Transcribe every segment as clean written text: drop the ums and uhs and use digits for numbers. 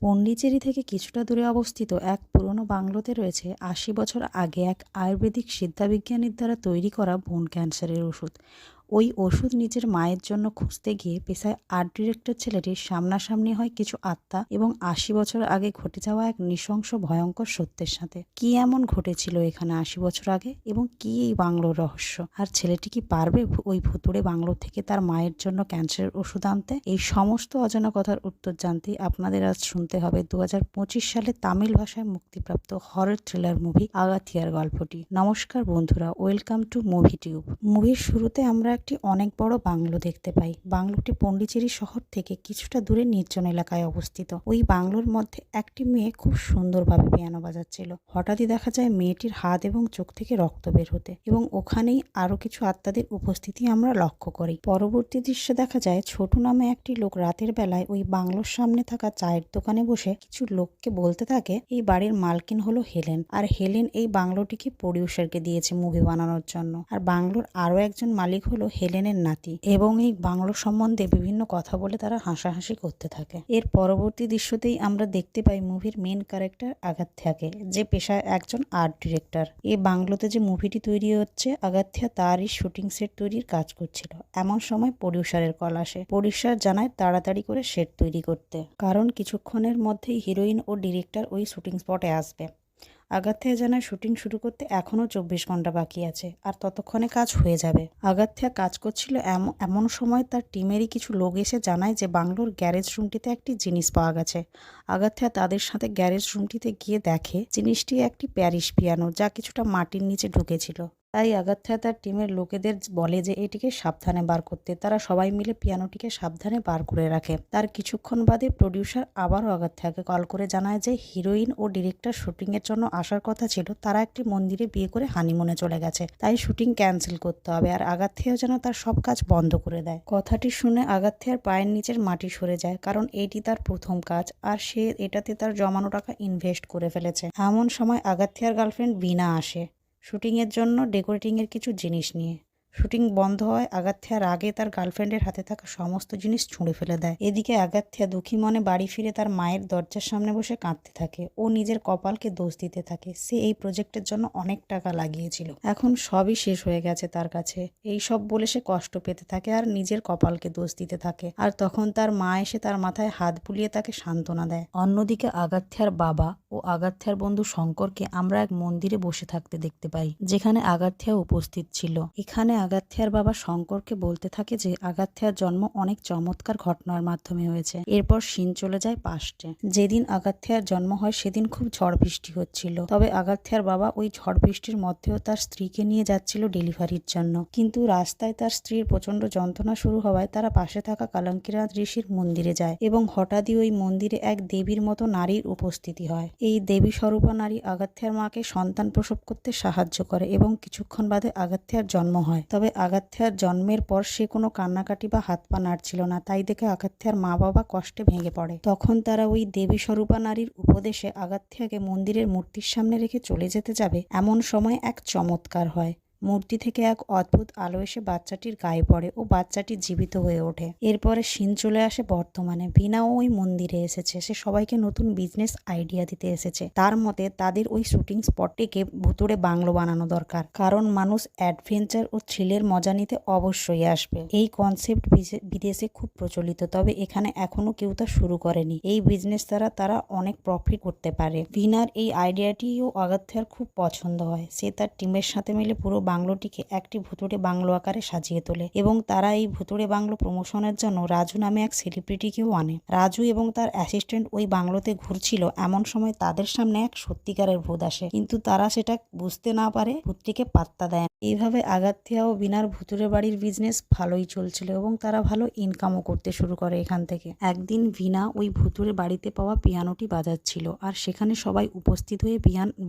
পন্ডিচেরি থেকে কিছুটা দূরে অবস্থিত এক পুরনো বাংলোতে রয়েছে ৮০ বছর আগে এক আয়ুর্বেদিক সিদ্ধাবিজ্ঞানীর দ্বারা তৈরি করা বোন ক্যান্সারের ওষুধ। ওই ওষুধ নিজের মায়ের জন্য খুঁজতে গিয়ে পেশায় আর্ট ডিরেক্টর ছেলেটির সামনাসামনি হয় কিছু আত্মা এবং ৮০ বছর আগে ঘটে যাওয়া এক নৃশংস ভয়ঙ্কর সত্যের সাথে। কি এমন ঘটেছিল এখানে ৮০ বছর আগে, এবং কি এই বাংলোর রহস্য, আর ছেলেটি কি পারবে ওই ভুতুড়ে বাংলো থেকে তার মায়ের জন্য ক্যান্সারের ওষুধ আনতে? এই সমস্ত অজানা কথার উত্তর জানতে আপনাদের আজ শুনতে হবে ২০২৫ সালে তামিল ভাষায় মুক্তিপ্রাপ্ত হরর থ্রিলার মুভি আগাথিয়ার গল্পটি। নমস্কার বন্ধুরা, ওয়েলকাম টু মুভি টিউব। মুভির শুরুতে আমরা একটি অনেক বড় বাংলো দেখতে পাই। বাংলোটি পন্ডিচেরি শহর থেকে কিছুটা দূরে নির্জন এলাকায় অবস্থিত। ওই বাংলোর মধ্যে একটি মেয়ে খুব সুন্দরভাবে পিয়ানো বাজাচ্ছিল। হঠাৎই দেখা যায় মেয়েটির হাত এবং চোখ থেকে রক্ত বের হতে, এবং ওখানেই আরো কিছু আত্মাদের উপস্থিতি আমরা লক্ষ্য করি। পরবর্তী দৃশ্যে দেখা যায় ছোটু নামে একটি লোক রাতের বেলায় ওই বাংলোর সামনে থাকা চায়ের দোকানে বসে কিছু লোককে বলতে থাকে এই বাড়ির মালকিন হলো হেলেন, আর হেলেন এই বাংলোটিকে প্রডিউসারকে দিয়েছে মুভি বানানোর জন্য। আর বাংলোর আরো একজন মালিক হলো হেলেনের নাতি, এবং এই বাংলো সম্বন্ধে বিভিন্ন কথা বলে তারা হাসাহাসি করতে থাকে। এর পরবর্তী দৃশ্যতেই আমরা দেখতে পাই মুভির মেন ক্যারেক্টার আগাথিয়াকে, যে পেশায় একজন আর্ট ডিরেক্টর। এই বাংলোতে যে মুভিটি তৈরি হচ্ছে, আগাথিয়া তারই শুটিং সেট তৈরির কাজ করছিল। এমন সময় প্রডিউসারের কল আসে। প্রডিউসার জানায় তাড়াতাড়ি করে সেট তৈরি করতে, কারণ কিছুক্ষণের মধ্যেই হিরোইন ও ডিরেক্টর ওই শুটিং স্পটে আসবে। আগাথিয়া জানায় শুটিং শুরু করতে এখনও ২৪ ঘন্টা বাকি আছে, আর ততক্ষণে কাজ হয়ে যাবে। আগাথিয়া কাজ করছিল এমন সময় তার টিমেরই কিছু লোক এসে জানায় যে বাংলোর গ্যারেজ রুমটিতে একটি জিনিস পাওয়া গেছে। আগাথিয়া তাদের সাথে গ্যারেজ রুমটিতে গিয়ে দেখে জিনিসটি একটি প্যারিস পিয়ানো, যা কিছুটা মাটির নিচে ঢুকেছিল। তাই আগাথিয়া তার টিমের লোকেদের বলে যে এটিকে সাবধানে বার করতে। তারা সবাই মিলে পিয়ানোটিকে সাবধানে বার করে রাখে। তার কিছুক্ষণ বাদে প্রডিউসার আবারও আগাথিয়াকে কল করে জানায় যে হিরোইন ও ডিরেক্টর শুটিং এর জন্য আসার কথা ছিল, তারা একটি মন্দিরে বিয়ে করে হানিমুনে চলে গেছে, তাই শুটিং ক্যান্সেল করতে হবে, আর আগাথিয়াও যেন তার সব কাজ বন্ধ করে দেয়। কথাটি শুনে আগাথিয়ার পায়ের নিচের মাটি সরে যায়, কারণ এটি তার প্রথম কাজ, আর সে এটাতে তার জমানো টাকা ইনভেস্ট করে ফেলেছে। এমন সময় আগাথিয়ার গার্লফ্রেন্ড বিনা আসে শুটিংয়ের জন্য ডেকোরেটিংয়ের কিছু জিনিস নিয়ে। শুটিং বন্ধ হয় আগাথিয়ার আগে তার গার্লফ্রেন্ডের হাতে থাকা সমস্ত জিনিস ছুঁড়ে ফেলে দেয়। এদিকে আগাথিয়া দুঃখী মনে বাড়ি ফিরে তার মায়ের দরজার সামনে বসে কাঁদতে থাকে। ও নিজের কপালকে দোষ দিতে থাকে। সে এই প্রজেক্টের জন্য অনেক টাকা লাগিয়েছিল, এখন সবই শেষ হয়ে গেছে তার কাছে। এই সব বলে সে কষ্ট পেতে থাকে আর নিজের কপালকে দোষ দিতে থাকে। আর তখন তার মা এসে তার মাথায় হাত বুলিয়ে তাকে সান্ত্বনা দেয়। অন্যদিকে আগাথিয়ার বাবা ও আগাথিয়ার বন্ধু শঙ্করকে আমরা এক মন্দিরে বসে থাকতে দেখতে পাই, যেখানে আগাথিয়া উপস্থিত ছিল। এখানে আগাথিয়ার বাবা শঙ্করকে বলতে থাকে যে আগাথিয়ার জন্ম অনেক চমৎকার ঘটনার মাধ্যমে হয়েছে। এরপর সিন চলে যায় পাস্টে। যেদিন আগাথিয়ার জন্ম হয় সেদিন খুব ঝড় বৃষ্টি হচ্ছিল, তবে আগাথিয়ার বাবা ওই ঝড় বৃষ্টির মধ্যেও তার স্ত্রীকে নিয়ে যাচ্ছিল ডেলিভারির জন্য। কিন্তু রাস্তায় তার স্ত্রীর প্রচন্ড যন্ত্রণা শুরু হওয়ায় তারা পাশে থাকা কালাঙ্কিনাথ ঋষির মন্দিরে যায়, এবং হঠাৎই ওই মন্দিরে এক দেবীর মতো নারীর উপস্থিতি হয়। এই দেবী স্বরূপা নারী আগাথিয়ার মাকে সন্তান প্রসব করতে সাহায্য করে, এবং কিছুক্ষণ বাদে আগাথিয়ার জন্ম হয়। তবে আগাথিয়ার জন্মের পর সে কোনো কান্নাকাটি বা হাত পা নাড়ছিল না, তাই দেখে আগাথিয়ার মা বাবা কষ্টে ভেঙে পড়ে। তখন তারা ওই দেবী স্বরূপা নারীর উপদেশে আগাথিয়াকে মন্দিরের মূর্তির সামনে রেখে চলে যেতে যাবে। এমন সময় এক চমৎকার হয়। মূর্তি থেকে এক অদ্ভুত আলো এসে বাচ্চাটির গায়ে পড়ে ও বাচ্চাটি জীবিত হয়ে ওঠে। এরপরে সিন চলে আসে বর্তমানে। বিনাও ওই মন্দিরে এসেছে। সে সবাইকে নতুন বিজনেস আইডিয়া দিতে এসেছে। তার মতে তাদের ওই শুটিং স্পটটিকে ভুতুড়ে বাংলো বানানো দরকার, কারণ মানুষ অ্যাডভেঞ্চার ও থ্রিলের মজা নিতে অবশ্যই আসবে। এই কনসেপ্ট বিদেশে খুব প্রচলিত, তবে এখানে এখনো কেউ তা শুরু করেনি। এই বিজনেস দ্বারা তারা অনেক প্রফিট করতে পারে। ভিনার এই আইডিয়াটিও আগাথিয়ার খুব পছন্দ হয়। সে তার টিমের সাথে মিলে পুরো বাংলোটিকে একটি ভুতুড়ে বাংলো আকারে সাজিয়ে তোলে, এবং তারা এই ভুতুড়ে বাংলো প্রমোশনের জন্য রাজু নামে এক সেলিব্রিটিকেও আনে। রাজু এবং তার অ্যাসিস্ট্যান্ট ওই বাংলোতে ঘুরছিল, এমন সময় তাদের সামনে এক সত্যিকারের ভূত আসে, কিন্তু তারা সেটা বুঝতে না পারে ভূতটিকে পাত্তা দেয় না। এইভাবে আগাথিয়া ও বিনার ভুতুড়ে বাড়ির বিজনেস ভালোই চলছিল, এবং তারা ভালো ইনকামও করতে শুরু করে এখান থেকে। একদিন বিনা ওই ভুতুড়ে বাড়িতে পাওয়া পিয়ানোটি বাজাচ্ছিল, আর সেখানে সবাই উপস্থিত হয়ে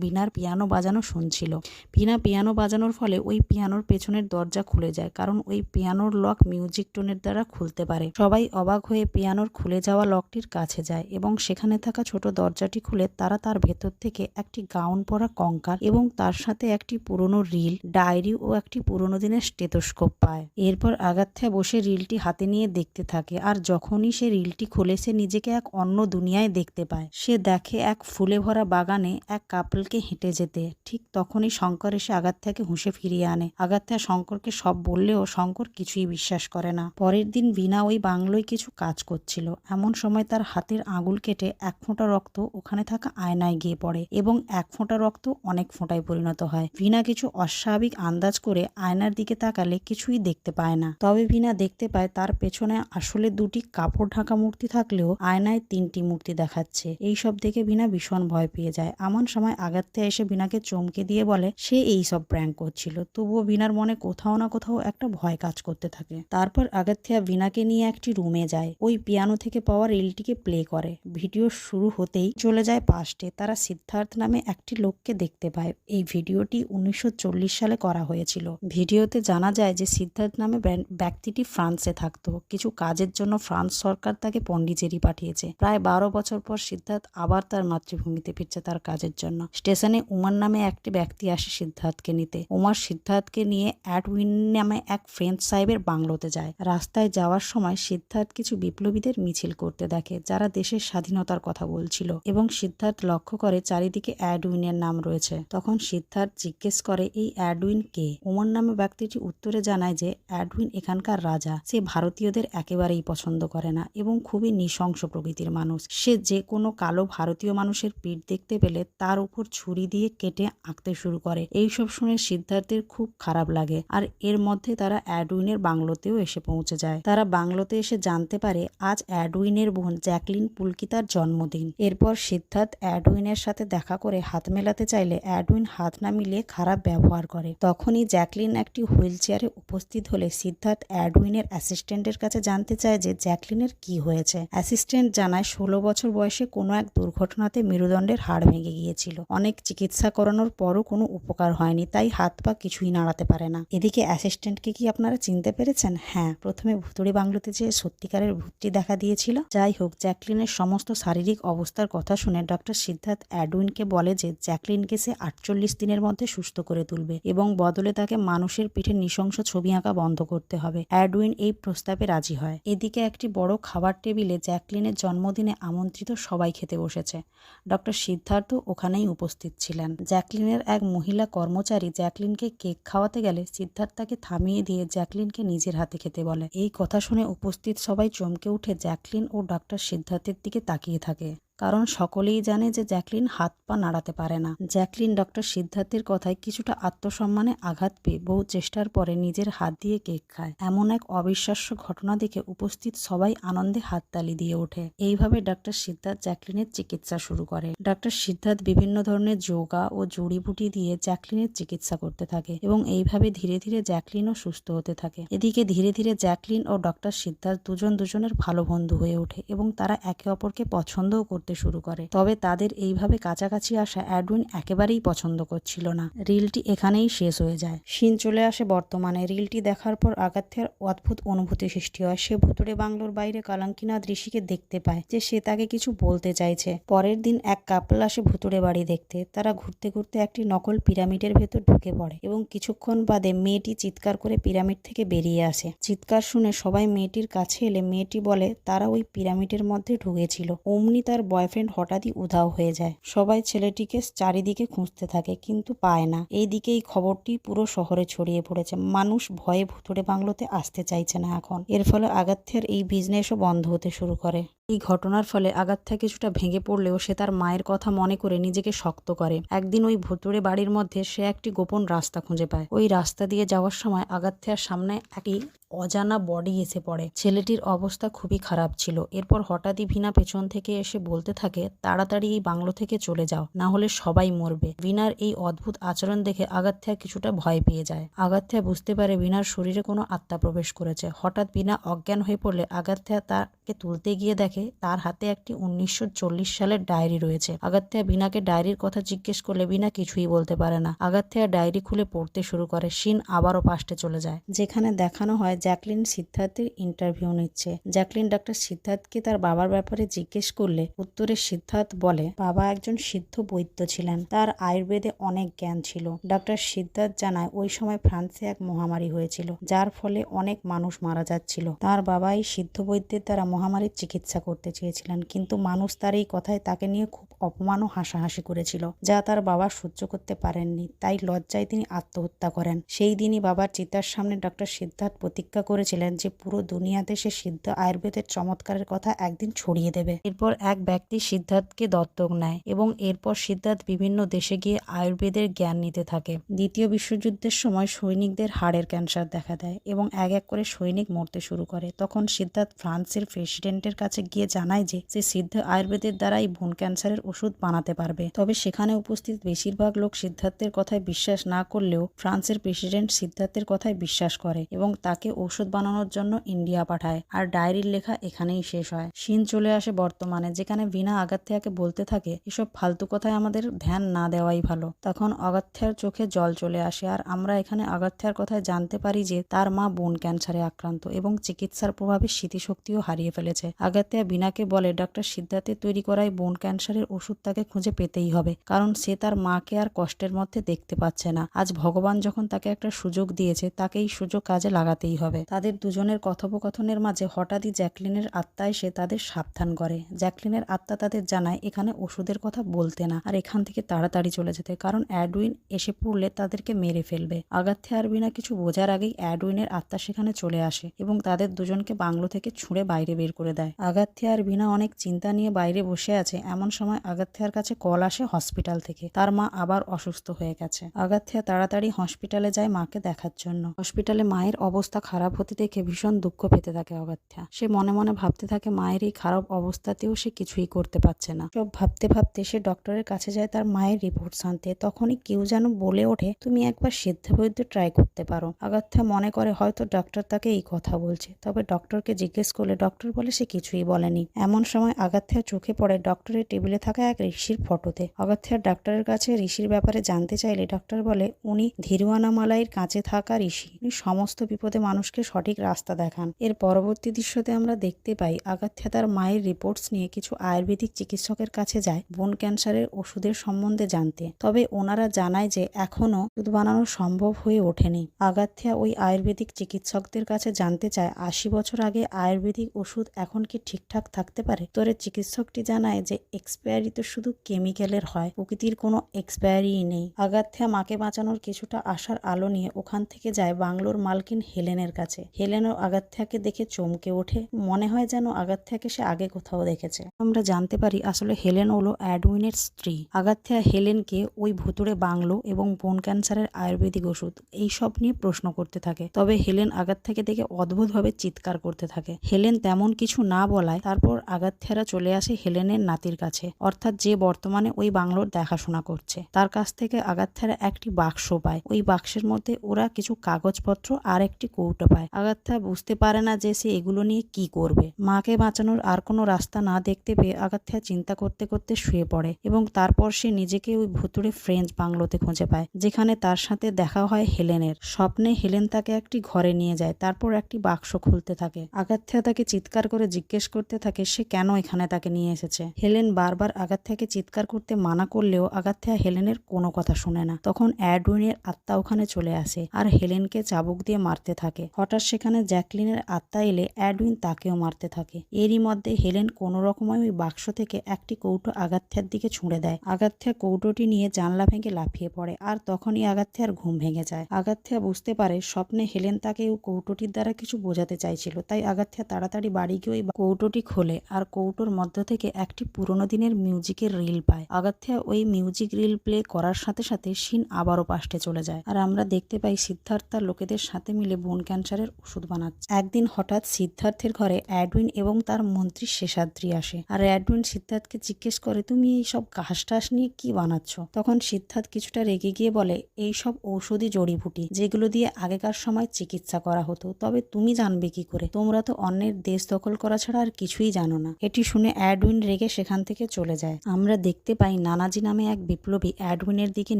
বিনার পিয়ানো বাজানো শুনছিল। বিনা পিয়ানো বাজানোর ফলে ফলে ওই পিয়ানোর পেছনের দরজা খুলে যায়, কারণ ওই পিয়ানোর লক মিউজিক টোনের দ্বারা খুলতে পারে। সবাই অবাক হয়ে পিয়ানোর খুলে যাওয়া লকটির কাছে যায় এবং সেখানে থাকা ছোট দরজাটি খুলে তারা তার ভেতর থেকে একটি গাউন পরা কঙ্কাল এবং তার সাথে একটি পুরনো রিল, ডায়েরি ও একটি পুরনো দিনের স্টেথোস্কোপ পায়। এরপর আগাথিয়া বসে রিলটি হাতে নিয়ে দেখতে থাকে, আর যখনই সে রিলটি খোলে সে নিজেকে এক অন্য দুনিয়ায় দেখতে পায়। সে দেখে এক ফুলে ভরা বাগানে এক কাপলকে হেঁটে যেতে। ঠিক তখনই শঙ্কর এসে আগাথিয়াকে হুঁশে ফিরিয়ে আনে। আগাথিয়া শঙ্করকে সব বললেও শঙ্কর কিছুই বিশ্বাস করে না। পরের দিন ভিনা ওই বাংলোয় কিছু কাজ করছিল, এমন সময় তার হাতের আঙুল কেটে এক ফোঁটা রক্ত ওখানে থাকা আয়নায় গিয়ে পড়ে এবং এক ফোঁটা রক্ত অনেক ফোঁটায় পরিণত হয়। ভিনা কিছু অস্বাভাবিক আন্দাজ করে আয়নার দিকে তাকালে কিছুই দেখতে পায় না। তবে ভিনা দেখতে পায় তার পেছনে আসলে দুটি কাপড় ঢাকা মূর্তি থাকলেও আয়নায় 3টি মূর্তি দেখাচ্ছে। এই সব দেখে ভিনা ভীষণ ভয় পেয়ে যায়। এমন সময় আগাথিয়া এসে ভিনাকে চমকে দিয়ে বলে সে এই সব প্র্যাঙ্ক করছিল। তবুও ভিনার মনে কোথাও না কোথাও একটা ভয় কাজ করতে থাকে। তারপর আগাথিয়া ভিনাকে নিয়ে একটি রুমে যায়, ওই পিয়ানো থেকে পাওয়া রিলটিকে প্লে করে। ভিডিও শুরু হতেই চলে যায় পাস্টে। তারা সিদ্ধার্থ নামে একটি লোককে দেখতে পায়। এই ভিডিওটি 1940 সালে করা হয়েছিল। ভিডিওতে জানা যায় যে সিদ্ধার্থ নামে ব্যক্তিটি ফ্রান্সে থাকতো। কিছু কাজের জন্য ফ্রান্স সরকার তাকে পন্ডিচেরি পাঠিয়েছে। প্রায় 12 বছর পর সিদ্ধার্থ আবার তার মাতৃভূমিতে ফিরছে তার কাজের জন্য। স্টেশনে উমার নামে একটি ব্যক্তি আসে সিদ্ধার্থকে নিতে। উমার সিদ্ধার্থকে নিয়ে অ্যাডউইন নামে এক ফ্রেঞ্চ সাহেবের বাংলোতে যায়। রাস্তায় যাওয়ার সময় সিদ্ধার্থ কিছু বিপ্লবীদের মিছিল করতে দেখে যারা দেশের স্বাধীনতার কথা বলছিল এবং সিদ্ধার্থ লক্ষ্য করে চারিদিকে অ্যাডউইনের নাম রয়েছে। তখন সিদ্ধার্থ জিজ্ঞেস করে এই অ্যাডউইন কে? উমর নামে ব্যক্তিটি উত্তরে জানায় যে অ্যাডউইন এখানকার রাজা। সে ভারতীয়দের একেবারেই পছন্দ করে না এবং খুবই নৃশংস প্রকৃতির মানুষ। সে যে কোনো কালো ভারতীয় মানুষের পিঠ দেখতে পেলে তার উপর ছুরি দিয়ে কেটে আঁকতে শুরু করে। এইসব শুনে সিদ্ধার্থের খুব খারাপ লাগে, আর এর মধ্যে তারা অ্যাডউইনের বাংলোতেও এসে পৌঁছে যায়। তারা বাংলোতে এসে জানতে পারে আজ অ্যাডউইনের বোন জ্যাকলিন পুলকিতার জন্মদিন। এরপর সিদ্ধার্থ অ্যাডউইনের সাথে দেখা করে হাত মেলাতে চাইলে অ্যাডউইন হাত না মিলিয়ে খারাপ ব্যবহার করে। তখনই জ্যাকলিন একটি হুইল চেয়ারে উপস্থিত হলে সিদ্ধার্থ অ্যাডউইনের অ্যাসিস্ট্যান্টের কাছে জানতে চায় যে জ্যাকলিনের কি হয়েছে। অ্যাসিস্ট্যান্ট জানায় 16 বছর বয়সে কোনো এক দুর্ঘটনাতে মেরুদণ্ডের হাড় ভেঙে গিয়েছিল। অনেক চিকিৎসা করানোর পরও কোনো উপকার হয়নি, তাই হাত পা কিছুই নাড়াতে পারে না। এদিকে অ্যাসিস্ট্যান্টকে কি আপনারা চিনতে পেরেছেন? হ্যাঁ, প্রথমে ভুতুড়ে বাংলোতে যে সত্যিকারের ভূতটি দেখা দিয়েছিল। যাই হোক, জ্যাকলিনের সমস্ত শারীরিক অবস্থার কথা শুনে ডক্টর সিদ্ধার্থ অ্যাডউইনকে বলে যে জ্যাকলিনকে সে 48 দিনের মধ্যে সুস্থ করে তুলবে এবং বদলে তাকে মানুষের পিঠে নৃশংস ছবি আঁকা বন্ধ করতে হবে। অ্যাডউইন এই প্রস্তাবে রাজি হয়। এদিকে একটি বড় খাবার টেবিলে জ্যাকলিনের জন্মদিনে আমন্ত্রিত সবাই খেতে বসেছে। ডক্টর সিদ্ধার্থ ওখানেই উপস্থিত ছিলেন। জ্যাকলিনের এক মহিলা কর্মচারী জ্যাকলিনকে কেক খাওয়াতে গেলে সিদ্ধার্থ তাকে থামিয়ে দিয়ে জ্যাকলিনকে নিজের হাতে খেতে বলে। এই কথা শুনে উপস্থিত সবাই চমকে উঠে জ্যাকলিন ও ডক্টর সিদ্ধার্থের দিকে তাকিয়ে থাকে, কারণ সকলেই জানে যে জ্যাকলিন হাত পা নাড়াতে পারে না। জ্যাকলিন ডক্টর সিদ্ধার্থের কথায় কিছুটা আত্মসম্মানে আঘাত পেয়ে বহু চেষ্টার পরে নিজের হাত দিয়ে কেক খায়। এমন এক অবিশ্বাস্য ঘটনা দেখে উপস্থিত সবাই আনন্দে হাততালি দিয়ে ওঠে। এইভাবে ডক্টর সিদ্ধার্থ জ্যাকলিনের চিকিৎসা শুরু করে। ডক্টর সিদ্ধার্থ বিভিন্ন ধরনের যোগা ও জড়িবুটি দিয়ে জ্যাকলিনের চিকিৎসা করতে থাকে এবং এইভাবে ধীরে ধীরে জ্যাকলিনও সুস্থ হতে থাকে। এদিকে ধীরে ধীরে জ্যাকলিন ও ডক্টর সিদ্ধার্থ দুজনের ভালো বন্ধু হয়ে ওঠে এবং তারা একে অপরকে পছন্দও করতে শুরু করে। তবে তাদের এইভাবে কাছাকাছি আসা অ্যাডউইন একেবারেই পছন্দ করছিল না। রিলটি এখানেই শেষ হয়ে যায়। সিন চলে আসে বর্তমানে। রিলটি দেখার পর আগাথিয়ার অদ্ভুত অনুভূতি সৃষ্টি হয়। সে ভুতুড়ে বাংলোর বাইরে কালাঙ্কিনাথ ঋষিকে দেখতে পায় যে সে তাকে কিছু বলতে চাইছে। পরের দিন এক কাপল আসে ভুতুড়ে বাড়ি দেখতে। তারা ঘুরতে ঘুরতে একটি নকল পিরামিডের ভেতর ঢুকে পড়ে এবং কিছুক্ষণ বাদে মেয়েটি চিৎকার করে পিরামিড থেকে বেরিয়ে আসে। চিৎকার শুনে সবাই মেয়েটির কাছে এলে মেয়েটি বলে তারা ওই পিরামিডের মধ্যে ঢুকেছিল। অমনি তার বয়ফ্রেন্ড হঠাৎই উধাও হয়ে যায়। সবাই ছেলেটিকে চারিদিকে খুঁজতে থাকে কিন্তু পায় না। এইদিকে এই খবরটি পুরো শহরে ছড়িয়ে পড়েছে। মানুষ ভয়ে ভুতুড়ে বাংলোতে আসতে চাইছে না এখন। এর ফলে আগাথিয়ার এই বিজনেসও বন্ধ হতে শুরু করে। এই ঘটনার ফলে আগাথিয়া কিছুটা ভেঙে পড়লেও সে তার মায়ের কথা মনে করে নিজেকে শক্ত করে। একদিন ওই ভুতুড়ে বাড়ির মধ্যে সে একটি গোপন রাস্তা খুঁজে পায়। ওই রাস্তা দিয়ে যাওয়ার সময় আগাথিয়ার সামনে একটি অজানা বডি এসে পড়ে। ছেলেটির অবস্থা খুবই খারাপ ছিল। এরপর হঠাৎই ভিনা পেছন থেকে এসে বলতে থাকে তাড়াতাড়ি এই বাংলো থেকে চলে যাও, না হলে সবাই মরবে। ভিনার এই অদ্ভুত আচরণ দেখে আগাথিয়া কিছুটা ভয় পেয়ে যায়। আগাথিয়া বুঝতে পারে ভিনার শরীরে কোনো আত্মা প্রবেশ করেছে। হঠাৎ ভিনা অজ্ঞান হয়ে পড়লে আগাথিয়া তাকে তুলতে গিয়ে দেখে দেখে তার হাতে একটি 1940 সালের ডায়েরি রয়েছে। আগাথিয়া বিনাকে ডায়েরির কথা জিজ্ঞেস করলে বিনা কিছুই বলতে পারে না। আগাথিয়া ডায়েরি খুলে পড়তে শুরু করে। সিন আবারও পাস্টে চলে যায়, যেখানে দেখানো হয় জ্যাকলিন সিদ্ধার্থের ইন্টারভিউ নিচ্ছে। জ্যাকলিন ডক্টর সিদ্ধার্থকে তার বাবার ব্যাপারে জিজ্ঞেস করলে উত্তরে সিদ্ধার্থ বলে বাবা একজন সিদ্ধ বৈদ্য ছিলেন, তার আয়ুর্বেদে অনেক জ্ঞান ছিল। ডক্টর সিদ্ধার্থ জানায় ওই সময় ফ্রান্সে এক মহামারী হয়েছিল, যার ফলে অনেক মানুষ মারা যাচ্ছিল। তার বাবা এই সিদ্ধ বৈদ্যের দ্বারা মহামারীর চিকিৎসা করতে চেয়েছিলেন, কিন্তু মানুষ তার এই কথায় তাকে নিয়ে খুব অপমান ও হাসাহাসি করেছিল, যা তার বাবা সহ্য করতে পারেননি। তাই লজ্জায় তিনি আত্মহত্যা করেন। সেই দিনই বাবার চিতার সামনে ডক্টর সিদ্ধার্থ প্রতিজ্ঞা করেছিলেন যে পুরো দুনিয়াতে সে সিদ্ধ আয়ুর্বেদের চমৎকারের কথা একদিন ছড়িয়ে দেবে। এরপর এক ব্যক্তি সিদ্ধার্থকে দত্তক নেয় এবং এরপর সিদ্ধার্থ বিভিন্ন দেশে গিয়ে আয়ুর্বেদের জ্ঞান নিতে থাকে। দ্বিতীয় বিশ্বযুদ্ধের সময় সৈনিকদের হাড়ের ক্যান্সার দেখা দেয় এবং এক এক করে সৈনিক মরতে শুরু করে। তখন সিদ্ধার্থ ফ্রান্সের প্রেসিডেন্টের কাছে গিয়ে জানায় যে সে সিদ্ধ আয়ুর্বেদের দ্বারাই বোন ক্যান্সারের ওষুধ বানাতে পারবে। তবে সেখানে উপস্থিত বেশিরভাগ লোক সিদ্ধার্থের কথায় বিশ্বাস না করলেও ফ্রান্সের প্রেসিডেন্ট সিদ্ধার্থের কথায় বিশ্বাস করে এবং তাকে ঔষধ বানানোর জন্য ইন্ডিয়া পাঠায়। আর ডায়েরির লেখা এখানেই শেষ হয়। সিন চলে আসে বর্তমানে, যেখানে বিনা আগাথিয়াকে বলতে থাকে এসব ফালতু কথায় আমাদের ধ্যান না দেওয়াই ভালো। তখন আগাথিয়ার চোখে জল চলে আসে আর আমরা এখানে আগাথিয়ার কথায় জানতে পারি যে তার মা বোন ক্যান্সারে আক্রান্ত এবং চিকিৎসার প্রভাবে স্মৃতিশক্তিও হারিয়ে ফেলেছে। আগাথিয়া বিনাকে বলে ডক্টর সিদ্ধার্থের তৈরি করাই বোন ক্যান্সারের ওষুধ তাকে খুঁজে পেতেই হবে, কারণ সে তার মাকে আর কষ্টের মধ্যে দেখতে পাচ্ছে না। আজ ভগবান যখন তাকে একটা সুযোগ দিয়েছে, তাকে এই সুযোগ কাজে লাগাতেই হবে। তাদের দুজনের কথোপকথনের মাঝে হঠাৎই জ্যাকলিনের আত্মা এসে তাদের সাবধান করে। জ্যাকলিনের আত্মা তাদের জানায় এখানে ওষুধের কথা বলতে না আর এখান থেকে তাড়াতাড়ি চলে যেতে, কারণ অ্যাডউইন এসে পড়লে তাদেরকে মেরে ফেলবে। আগাথিয়া আর বিনা কিছু বোঝার আগেই অ্যাডউইনের আত্মা সেখানে চলে আসে এবং তাদের দুজনকে বাংলো থেকে ছুঁড়ে বাইরে বের করে দেয়। আগাথিয়া আর বিনা অনেক চিন্তা নিয়ে বাইরে বসে আছে। এমন সময় আগাথিয়ার কাছে কল আসে হসপিটাল থেকে, তার মা আবার অসুস্থ হয়ে গেছে। আগাথিয়া তাড়াতাড়ি হসপিটালে যায় মাকে দেখার জন্য। হসপিটালে মায়ের অবস্থা খারাপ হতে দেখে ভীষণ দুঃখ পেতে থাকে আগাথিয়া। সে মনে মনে ভাবতে থাকে মায়ের এই খারাপ অবস্থাতেও সে কিছুই করতে পারছে না। সব ভাবতে ভাবতে সে ডক্টরের কাছে যায় তার মায়ের রিপোর্টস আনতে। তখনই কেউ যেন বলে ওঠে তুমি একবার সিদ্ধ বৈদ্য ট্রাই করতে পারো। আগাথিয়া মনে করে হয়তো ডক্টর তাকে এই কথা বলছে, তবে ডক্টরকে জিজ্ঞেস করলে ডক্টর বলে সে কিছুই বলেনি। এমন সময় আগাথিয়া চোখে পড়ে ডক্টরের টেবিলে থাকা এক ঋষির ফটোতে। আগাথিয়া ডাক্তারের কাছে ঋষির ব্যাপারে জানতে চাইলে ডক্টর বলে উনি ধীরুয়ানামালাইয়ের কাছে থাকা ঋষি, উনি সমস্ত বিপদে মানুষকে সঠিক রাস্তা দেখান। এর পরবর্তী দৃশ্যতে আমরা দেখতে পাই আগাথিয়া তার মায়ের রিপোর্টস নিয়ে কিছু আয়ুর্বেদিক চিকিৎসকের কাছে যায় বোন ক্যান্সারের ওষুধের সম্বন্ধে জানতে। তবে ওনারা জানায় যে এখনো ওষুধ বানানো সম্ভব হয়ে ওঠেনি। আগাথিয়া ওই আয়ুর্বেদিক চিকিৎসকদের কাছে জানতে চায় 80 বছর আগে আয়ুর্বেদিক ওষুধ এখন কি ঠিকঠাক থাকতে পারে। তোরে চিকিৎসকটি জানায় যে এক্সপায়ারি তো শুধু কেমিক্যালের হয়, প্রকৃতির কোনো এক্সপায়ারিই নেই। আগাথিয়া মাকে বাঁচানোর কিছুটা আশার আলো নিয়ে ওখান থেকে যায় বাংলোর মালকিন হেলেনের কাছে। হেলেনও আগাথিয়াকে দেখে চমকে ওঠে, মনে হয় যেন আগাথিয়াকে সে আগে কোথাও দেখেছে। আমরা জানতে পারি আসলে হেলেন হলো অ্যাডউইনের স্ত্রী। আগাথিয়া হেলেনকে ওই ভুতুড়ে বাংলো এবং বোন ক্যান্সারের আয়ুর্বেদিক ওষুধ এইসব নিয়ে প্রশ্ন করতে থাকে। তবে হেলেন আগাথিয়াকে দেখে অদ্ভুতভাবে চিৎকার করতে থাকে। হেলেন তেমন কিছু না বলায় তারপর আগাথিয়ারা চলে আসে হেলেনের নাতির কাছে, অর্থাৎ যে বর্তমানে ওই বাংলোর দেখাশোনা করছে। তার কাছ থেকে আগাথিয়ারা একটি বাক্স পায়। ওই বাক্সের মধ্যে ওরা কিছু কাগজপত্র আর একটি কৌটো পায়। আগাথিয়া বুঝতে পারে না যে সে এগুলো নিয়ে কি করবে। মাকে বাঁচানোর আর কোনো রাস্তা না দেখতে পেয়ে আগাথিয়া চিন্তা করতে করতে শুয়ে পড়ে এবং তারপর সে নিজেকে ওই ভুতুড়ে ফ্রেঞ্চ বাংলোতে খুঁজে পায়, যেখানে তার সাথে দেখা হয় হেলেনের। স্বপ্নে হেলেন তাকে একটি ঘরে নিয়ে যায়, তারপর একটি বাক্স খুলতে থাকে। আগাথিয়া তাকে চিৎকার করে জিজ্ঞেস করতে থাকে সে কেন এখানে তাকে নিয়ে এসেছে। হেলেন বারবার আগাথিয়াকে চিৎকার করতে মানা করলেও আগাথিয়া হেলেনের কোনো কথা শুনে না। তখন অ্যাডউইনের আত্মা ওখানে চলে আসে আর হেলেনকে চাবুক দিয়ে মারতে থাকে। হঠাৎ সেখানে জ্যাকলিনের আত্মা এলে অ্যাডউইন তাকেও মারতে থাকে। এরই মধ্যে হেলেন কোনো রকমে ওই বাক্স থেকে একটি কৌটো আগাথিয়ার দিকে ছুঁড়ে দেয়। আগাথিয়া কৌটোটি নিয়ে জানলা ভেঙে লাফিয়ে পড়ে আর তখনই আগাথিয়ার ঘুম ভেঙে যায়। আগাথিয়া বুঝতে পারে স্বপ্নে হেলেন তাকে ওই কৌটোটির দ্বারা কিছু বোঝাতে চাইছিল, তাই আগাথিয়া তাড়াতাড়ি বাড়ি গিয়ে ওই কৌটোটি খোলে আর কৌটোর মধ্য থেকে একটি পুরোনো দিনের মিউজিকের রিল পায়। আগাথিয়া ওই মিউজিক রিল প্লে করার সাথে সাথে সিন আবারও পাস্টে চলে যায় আর আমরা দেখতে পাই সিদ্ধার্থ তার লোকেদের সাথে মিলে বোন ক্যান্সারের ওষুধ বানাচ্ছে। একদিন হঠাৎ সিদ্ধার্থের ঘরে অ্যাডউইন এবং তার মন্ত্রী শেষাদ্রি আসে আর অ্যাডউইন সিদ্ধার্থকে জিজ্ঞেস করে তুমি এই সব ঘাস টাস নিয়ে কি বানাচ্ছ। তখন সিদ্ধার্থ কিছুটা রেগে গিয়ে বলে এই সব ঔষধি জড়িবুটি যেগুলো দিয়ে আগেকার সময় চিকিৎসা করা হতো, তবে তুমি জানবে কি করে, তোমরা তো অন্যের দেশ দখল করা ছাড়া আর কিছুই জানো না। এটি শুনে অ্যাডউইন রেগে সেখান থেকে চলে যায়। আমরা দেখতে পাই নানাজি নামে এক বিপ্লবী অ্যাডউইনের দিকে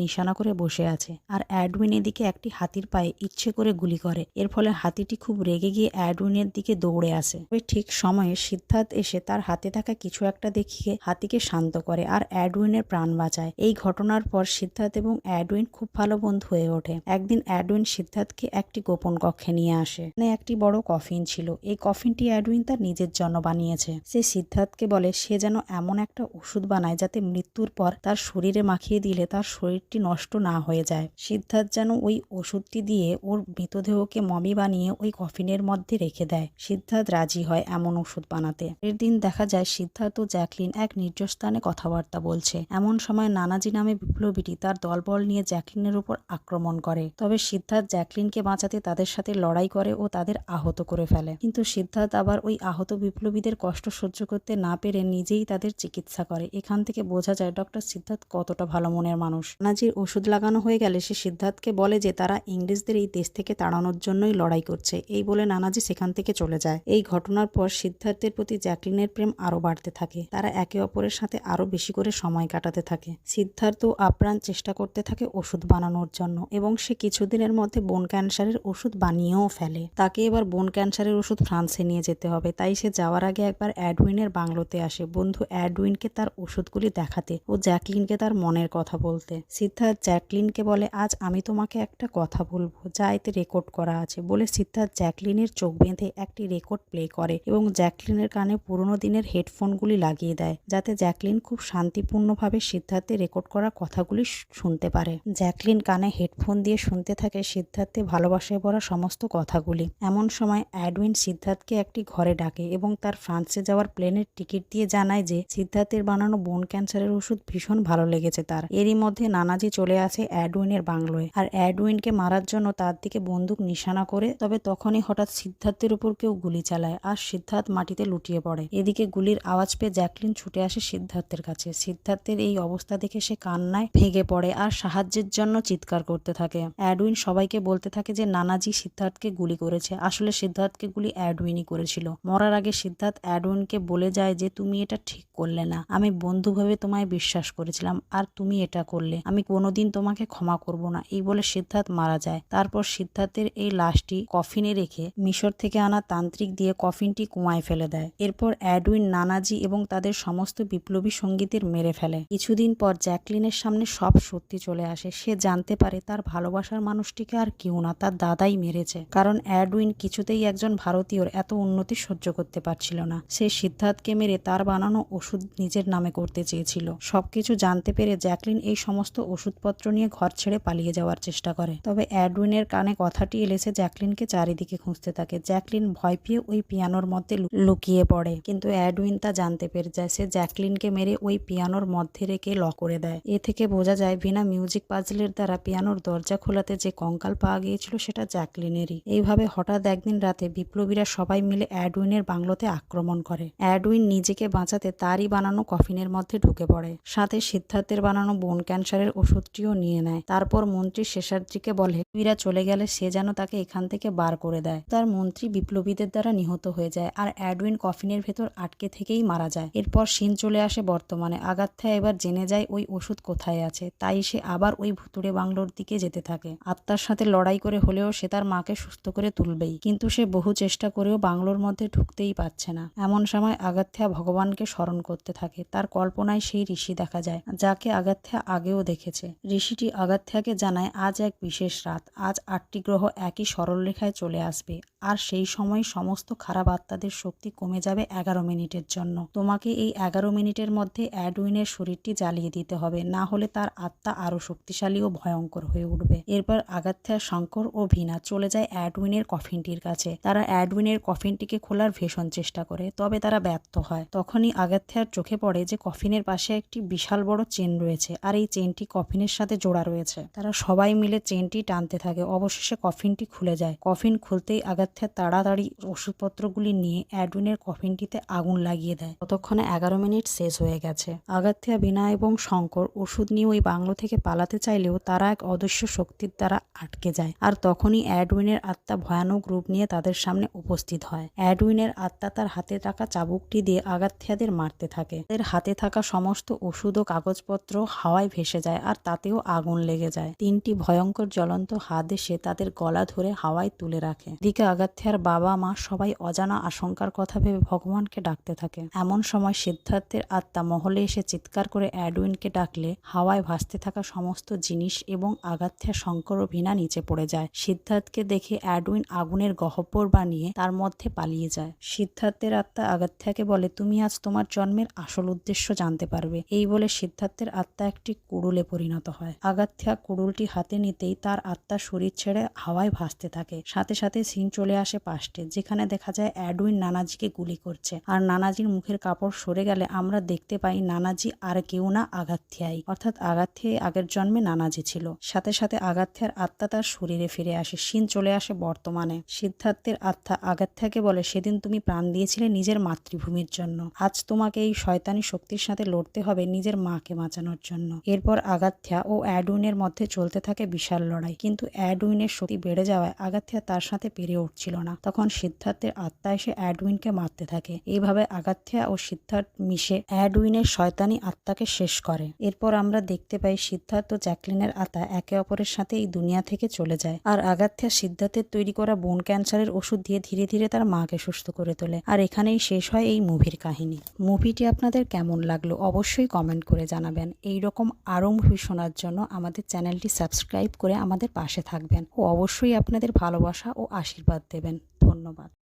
নিশানা করে বসে আছে, আর অ্যাডউইন এদিকে একটি হাতির পায়ে ইচ্ছে করে গুলি করে। এর ফলে হাতিটি খুব রেগে গিয়ে অ্যাডউইনের দিকে দৌড়ে আসে। তবে ঠিক সময়ে সিদ্ধার্থ এসে তার হাতে থাকা কিছু একটা দেখিয়ে হাতিকে শান্ত করে আর অ্যাডউইনের প্রাণ বাঁচায়। এই ঘটনার পর সিদ্ধার্থ এবং অ্যাডউইন খুব ভালো বন্ধু হয়ে ওঠে। একদিন অ্যাডউইন সিদ্ধার্থকে একটি গোপন কক্ষে নিয়ে আসে। একটি বড় কফিন ছিল। এই কফিনটি অ্যাডউইন তার নিজের জন্য বানিয়েছে। সে সিদ্ধার্থকে বলে সে যেন এমন একটা ওষুধ বানায় যাতে মৃত্যুর পর তার শরীরে মাখিয়ে দিলে তার শরীরটি নষ্ট না হয়ে যায়। সিদ্ধার্থ যেন ওই ওষুধটি দিয়ে ওর মৃতদেহকে মমি বানিয়ে ওই কফিনের মধ্যে রেখে দেয়। সিদ্ধার্থ রাজি হয় এমন ওষুধ বানাতে। এর দিন দেখা যায় সিদ্ধার্থ ও জ্যাকলিন এক নির্জন স্থানে কথাবার্তা বলছে। এমন সময় নানাজি নামে বিপ্লবীটি তার দলবল নিয়ে জ্যাকলিনের উপর আক্রমণ করে। তবে সিদ্ধার্থ জ্যাকলিনকে বাঁচাতে তাদের সাথে লড়াই করে ও তাদের আহত করে ফেলে। কিন্তু সিদ্ধার্থ আবার ওই আহত বিপ্লবীদের কষ্ট সহ্য করতে না পেরে নিজেই তাদের চিকিৎসা করে। এখান থেকে বোঝা যায় ডক্টর সিদ্ধার্থ কতটা ভালো মনের মানুষ। নানাজির ওষুধ লাগানো হয়ে গেলে সে সিদ্ধার্থকে বলে যে তারা ইংরেজদের এই দেশ থেকে তাড়ানোর জন্যই লড়াই করছে। এই বলে নানাজি সেখান থেকে চলে যায়। এই ঘটনার পর সিদ্ধার্থের প্রতি জ্যাকলিনের প্রেম আরো বাড়তে থাকে। তারা একে অপরের সাথে আরো বেশি করে সময় কাটাতে থাকে। সিদ্ধার্থ আপ্রাণ চেষ্টা করতে থাকে ওষুধ বানানোর জন্য এবং সে কিছুদিনের মধ্যে বোন ক্যান্সারের ওষুধ বানিয়েও ফেলে। তাকে এবার বোন ক্যান্সারের ওষুধ ফ্রান্সে নিয়ে যেতে হবে, তাই সে যাওয়ার আগে একবার অ্যাডউইনের বাংলোতে আসে বন্ধু অ্যাডউইনকে তার ওষুধগুলি দেখাতে ও জ্যাকলিনকে তার মনের কথা বলতে। সিদ্ধার্থ জ্যাকলিনকে বলে আজ আমি তোমাকে একটা কথা বলবো যা এতে রেকর্ড করা আছে বলে সিদ্ধার্থ জ্যাকলিনের চোখ বেঁধে একটি রেকর্ড প্লে করে এবং জ্যাকলিনের কানে পুরোনো দিনের হেডফোনগুলি লাগিয়ে দেয় যাতে জ্যাকলিন খুব শান্তিপূর্ণভাবে সিদ্ধার্থের রেকর্ড করা কথাগুলি শুনতে পারে। জ্যাকলিন কানে হেডফোন দিয়ে শুনতে থাকে সিদ্ধার্থে ভালোবাসায় ভরা সমস্ত কথাগুলি। এমন সময় অ্যাডউইন সিদ্ধার্থকে একটি ঘরে ডাকে এবং তার ফ্রান্সে যাওয়ার প্লেনের টিকিট দিয়ে জানায় যে সিদ্ধার্থের বানানো বোন ক্যান্সারের ওষুধ ভীষণ ভালো লেগেছে তার। এরই মধ্যে নানাজি চলে আসে অ্যাডউইনের বাংলোয় আর অ্যাডউইনকে মারার জন্য তার দিকে বন্দুক নিশানা করে। তবে তখনই হঠাৎ সিদ্ধার্থের উপর কেউ গুলি চালায় আর সিদ্ধার্থ মাটিতে লুটিয়ে পড়ে। এদিকে গুলির আওয়াজ পেয়ে জ্যাকলিন ছুটে আসে সিদ্ধার্থের কাছে। সিদ্ধার্থের এই অবস্থা দেখে সে কান্নায় ভেঙে পড়ে আর সাহায্যের জন্য চিৎকার করতে থাকে। অ্যাডউইন সবাইকে বলতে থাকে যে নানাজি সিদ্ধার্থকে গুলি করেছে। আসলে সিদ্ধার্থকে গুলি অ্যাডউইনই করেছিল। মরার আগে সিদ্ধার্থ অ্যাডউইনকে বলে যায় যে তুমি এটা ঠিক করলে না। আমি বন্ধুভাবে তোমায় বিশ্বাস করেছিলাম আর তুমি এটা করলে। আমি কোনোদিন তোমাকে ক্ষমা করব না। এই বলে সিদ্ধার্থ মারা যায়। তারপর সিদ্ধার্থের এই লাশটি কফিনে রেখে মিশর থেকে আনা তান্ত্রিক দিয়ে কফিনটি কুয়ায় ফেলে দেয়। এরপর অ্যাডউইন নানাজি এবং তাদের সমস্ত বিপ্লবী সঙ্গীদের মেরে ফেলে। কিছুদিন পর জ্যাকলিনের সামনে সব সত্যি চলে আসে। সে জানতে পারে তার ভালোবাসার মানুষটিকে আর কেউ না, তার দাদাই মেরেছে। কারণ অ্যাডউইন কিছুতেই একজন ভারতীয়র এত উন্নতি সহ্য করতে পারছিল না। সে সিদ্ধার্থকে মেরে তার বানানো ওষুধ নিজের নামে করতে চেয়েছিল। সবকিছু জানতে পেরে জ্যাকলিন এই সমস্ত ওষুধপত্র নিয়ে ঘর ছেড়ে পালিয়ে যাওয়ার চেষ্টা করে। তবে অ্যাডউইনের কানে কথাটি এলেছে জ্যাকলিনকে চারিদিকে খুঁজতে থাকে। জ্যাকলিন ভয় পেয়ে ওই পিয়ানোর মধ্যে লুকিয়ে পড়ে, কিন্তু অ্যাডউইন তা জানতে পেরে যায়। সে জ্যাকলিনকে মেরে ওই পিয়ানোর মধ্যে রেখে লক করে দেয়। এ থেকে বোঝা যায় বিনা মিউজিক পাজলের দ্বারা পিয়ানোর দরজা খোলাতে যে কঙ্কাল পাওয়া গিয়েছিল সেটা জ্যাকলিনেরই। এইভাবে হঠাৎ একদিন রাতে বিপ্লবীরা সবাই মিলে অ্যাডউইনের বাংলোতে আক্রমণ করে। অ্যাডউইন নিজেকে বাঁচাতে তারই বানানো কফিনের মধ্যে ঢুকে পড়ে, সাথে সিদ্ধার্থের বানানো বোন ক্যান্সারের ওষুধটিও নিয়ে নেয়। তারপর মন্ত্রী শেষাদ্রিকে বলে বিপ্লবীরা চলে গেলে সে যেন তাকে এখান থেকে বার করে দেয়। তার মন্ত্রী বিপ্লবীদের দ্বারা নিহত হয়ে যায় আর অ্যাডউইন কফিনের ভেতর আটকে থেকেই মারা যায়। এরপর সিন চলে আসে বর্তমানে। আগাথা এবার জেনে যায় ওই ওষুধ কোথায় আছে, তাই সে আবার ওই ভুতুড়ে বাংলোর দিকে যেতে থাকে। আত্মার সাথে লড়াই করে হলেও সে তার মাকে সুস্থ করে তুলবেই, কিন্তু সে বহু চেষ্টা করেও বাংলোর মধ্যে ঢুকতেই পারছে না। এমন সময় আগাথা ভগবানকে স্মরণ করতে থাকে। তার কল্পনায় সেই ঋষি দেখা যায় যাকে আগাথা আগেও দেখেছে। ঋষিটি আগাথাকে জানায় আজ এক বিশেষ রাত। আজ 8টি গ্রহ একই সরলরেখায় চলে আসবে আর সেই সময় সমস্ত খারাপ আত্মাদের শক্তি কমে যাবে 11 মিনিটের জন্য। তোমাকে এই 11 মিনিটের মধ্যে অ্যাডউইনের শরীরটি জ্বালিয়ে দিতে হবে, না হলে তার আত্মা আরো শক্তিশালী ও ভয়ঙ্কর হয়ে উঠবে। এরপর আগাথা, শঙ্কর ও ভীনা চলে যায় অ্যাডউইনের কফিনটির কাছে। তারা অ্যাডউইনের কফিনটিকে খোলার ভীষণ চেষ্টা করে, তবে তারা ব্যর্থ হয়। তখনই আগাথার চোখে পড়ে যে কফিনের পাশে একটি বিশাল বড় চেন রয়েছে আর এই চেনটি কফিনের সাথে জোড়া রয়েছে। তারা সবাই মিলে চেনটি টানতে থাকে। অবশেষে কফিনটি খুলে যায়। কফিন খুলতেই আগাথা তাড়াতাড়ি ওষুধপত্রগুলি নিয়ে অ্যাডউইনের কফিনটিতে আগুন লাগিয়ে দেয়। ততক্ষণে 11 মিনিট শেষ হয়ে গেছে। আগাথা, ভীনা এবং শঙ্কর ওষুধ নিয়ে ওই বাংলো থেকে পালাতে চাইলেও তারা এক অদৃশ্য শক্তির দ্বারা আটকে যায়। আর তখনই অ্যাডউইনের আত্মা ভয়ানক রূপ নিয়ে তাদের সামনে উপস্থিত হয়। অ্যাডউইনের আত্মা তার হাতে থাকা চাবুকটি দিয়ে আগাথিয়াদের মারতে থাকে। তাদের হাতে থাকা সমস্ত ওষুধ ও কাগজপত্র হাওয়ায় ভেসে যায় আর তাতেও আগুন লেগে যায়। 3টি ভয়ঙ্কর জ্বলন্ত হাত এসে তাদের গলা ধরে হাওয়ায় তুলে রাখে। এদিকে আগাথিয়ার বাবা মা সবাই অজানা আশঙ্কার কথা ভেবে ভগবানকে ডাকতে থাকে। এমন সময় সিদ্ধার্থের আত্মা মহলে এসে চিৎকার করে এডউইনকে ডাকলে হাওয়ায় ভাসতে থাকা সমস্ত জিনিস এবং আগাথিয়া, শঙ্কর ও ভীনা নিচে পড়ে যায়। সিদ্ধার্থকে দেখে এডউইন আগুনের গহ্বর বানিয়ে তার মধ্যে পালিয়ে যায়। সিদ্ধার্থের আত্মা আগাথিয়াকে বলে, তুমি আজ তোমার জন্মের আসল উদ্দেশ্য জানতে পারবে। এই বলে সিদ্ধার্থের আত্মা একটি কুড়ুলে পরিণত হয়। আগাথিয়া কুড়ুলটি হাতে নিতেই তার আত্মা শরীর ছেড়ে হাওয়ায় ভাসতে থাকে। সাথে সাথে সিন চলে আসে পাস্টে, যেখানে দেখা যায় এডউইন নানাজিকে গুলি করছে। আর নানাজির মুখের কাপড় সরে গেলে আমরা দেখতে পাই নানাজি আর কেউ না, আগাথিয়াই। অর্থাৎ আগাথিয়াই আগের জন্মে নানাজি ছিল। সাথে সাথে আগাথিয়ার আত্মা তার শরীরে ফিরে আসে। সিন চলে আসে বর্তমানে। সিদ্ধার্থের আত্মা আগাথিয়াকে বলে, সেদিন তুমি প্রাণ দিয়েছিলে নিজের মাতৃভূমির জন্য, আজ তোমাকে এই শয়তানি শক্তির সাথে লড়তে হবে নিজের মাকে বাঁচানোর জন্য। এরপর আগাথিয়া ও এডউইনের মধ্যে চলতে থাকে বিশাল লড়াই, কিন্তু এডউইনের শক্তি বেড়ে যাওয়ায় আগাথিয়া তার সাথে পেরে উঠছিল না। তখন সিদ্ধার্থের আত্মা এসে এডউইনকে মারতে থাকে। এইভাবে আগাথিয়া ও সিদ্ধার্থ মিশে এডউইনের শয়তানি আত্মাকে শেষ করে। এরপর আমরা দেখতে পাই সিদ্ধার্থ ও জ্যাকলিনের আত্মা একে অপরের সাথে এই দুনিয়া থেকে চলে যায়। আর আগাথিয়া সিদ্ধার্থের তৈরি করা বোন ক্যান্সারের ওষুধ দিয়ে ধীরে ধীরে তার মাকে সুস্থ করে তোলে। আর এখানেই শেষ হয় এই মুভির কাহিনী। মুভিটি আপনাদের কেমন লাগলো অবশ্যই কমেন্ট করে জানাবেন। এইরকম আরও মুভি শোনার জন্য আমাদের চ্যানেলটি সাবস্ক্রাইব করে আমাদের পাশে থাকবেন ও অবশ্যই আপনাদের ভালোবাসা ও আশীর্বাদ দেবেন। ধন্যবাদ।